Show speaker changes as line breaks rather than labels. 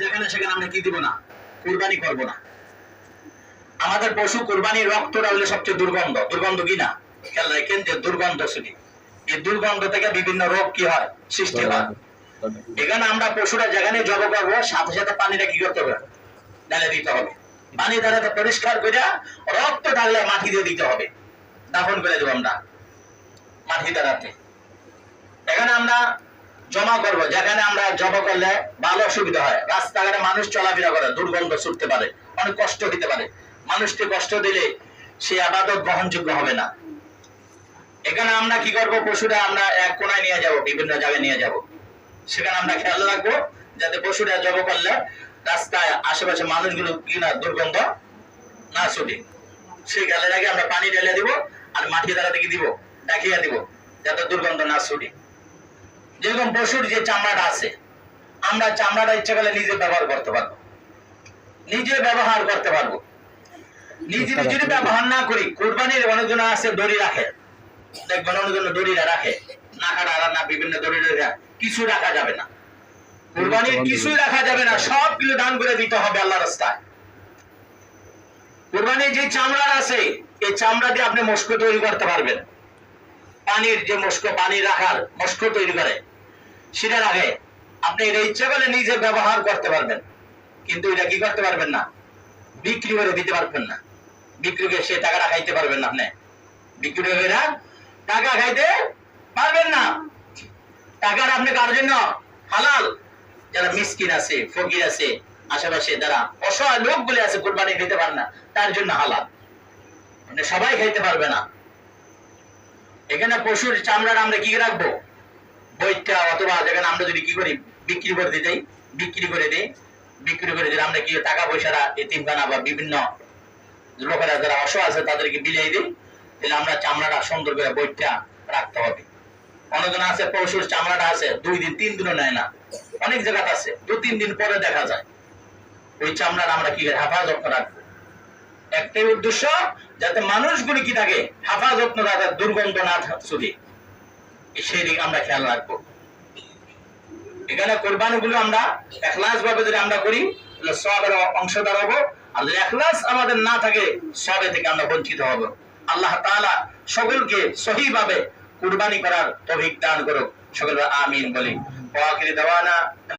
যেখানে সেখানে আমরা কি দিব না, কুরবানি করব না। আমাদের পশু কুরবানির রক্তটা হলো সবচেয়ে দুর্গন্ধ, দুর্গন্ধ কি না খেয়াল রাখেন যে দুর্গন্ধ শুনি, এই দুর্গন্ধ থেকে বিভিন্ন রোগ কি হয়, সৃষ্টি হয়। এখানে আমরা পশুরা যেখানে জব করবো সাথে সাথে পানিটা কি করতে হবে, ঢেলে দিতে হবে। পানি দ্বারা পরিষ্কার করে রক্ত ঢাললে মাটি দিয়ে দিতে হবে, দাফন করে দেবো আমরা মাটি দ্বারাতে। এখানে আমরা জমা করব, যেখানে আমরা জব করলে ভালো সুবিধা হয়। রাস্তাঘাটে মানুষ চলাফেরা করে, দুর্গন্ধ ছুটতে পারে, অনেক কষ্ট হতে পারে। মানুষকে কষ্ট দিলে সে আবাদত গ্রহণযোগ্য হবে না। এখানে আমরা কি করব, পশুরা আমরা এক কোনায় নিয়ে যাব, বিভিন্ন জায়গায় নিয়ে যাব। সেখানে আমরা খেয়াল রাখবো যাতে পশুরা জব করলে রাস্তায় আশেপাশে মানুষগুলো কি না দুর্গন্ধ না ছুটে। সেই খেয়ালের আগে আমরা পানি ঢেলে দিব আর মাটি দ্বারা কি দিব, ডাকিয়ে দিব, যাতে দুর্গন্ধ না ছুটে। যেরকম পশুর যে চামড়াটা আছে, আমরা চামড়াটা ইচ্ছা করলে নিজে ব্যবহার করতে পারবো, নিজে ব্যবহার করতে পারবো। নিজে যদি ব্যবহার না করি, কুরবানির অনেকজন আছে দড়ি রাখে, দেখবেন অনেকজন দড়িটা রাখে, না কাটা না বিভিন্ন দড়ি কিছু রাখা যাবে না। কুরবানির কিছুই রাখা যাবে না, সবগুলো দান করে দিতে হবে আল্লাহর রাস্তায়। কুরবানির যে চামড়া আছে, এই চামড়া দিয়ে আপনি মস্কো তৈরি করতে পারবেন। পানির যে মস্কো, পানি রাখার মস্কো তৈরি করে সেটা রাখে, আপনি এটা ইচ্ছা করলে নিজে ব্যবহার করতে পারবেন, কিন্তু এটা কি করতে পারবেন না, বিক্রি করে দিতে পারবেন না। বিক্রি করে সে টাকাটা খাইতে পারবেন না, আপনি বিক্রি করে টাকা খাইতে পারবেন না। টাকাটা আপনি কার জন্য হালাল, যারা মিসকিন আছে, ফকির আছে, আশেপাশে যারা অসহায় লোকগুলি আছে কুরবানি দিতে পারে না, তার জন্য হালাল, মানে সবাই খাইতে পারবে না। এখানে পশুর চামড়াটা আমরা কি রাখবো, বইটা অথবা যেখানে আমরা যদি কি করি বিক্রি করে দিই, বিক্রি করে দিই, বিক্রি করে দিলে আমরা কি টাকা পয়সাটা এতিমখানা বা বিভিন্ন লোকেরা যারা অসহায় আছে তাদেরকে বিলিয়ে দিই, তাহলে আমরা চামড়াটা সুন্দর করে বইটা রাখতে হবে। অনেকজন আছে পশুর চামড়াটা আছে 2 দিন 3 দিনও নেয় না, অনেক জায়গাতে আছে 2-3 দিন পরে দেখা যায়। ওই চামড়াটা আমরা কি হেফাজত রাখবো, একটাই উদ্দেশ্য যাতে মানুষগুলি কি থাকে হেফাজত রাখে, দুর্গন্ধ না ছুটে, সেই দিকে আমরা খেয়াল রাখবো। এখানে কোরবানিগুলো আমরা ইখলাস ভাবে যদি আমরা করি তাহলে সওয়াবের অংশদার হব, আর যদি ইখলাস আমাদের না থাকে সওয়াব থেকে আমরা বঞ্চিত হব। আল্লাহ তাআলা সকলকে সহিভাবে কুরবানি করার তৌফিক দান করুক, সকলে আমিন বলি। ওয়া আখিরি দাওয়ানা।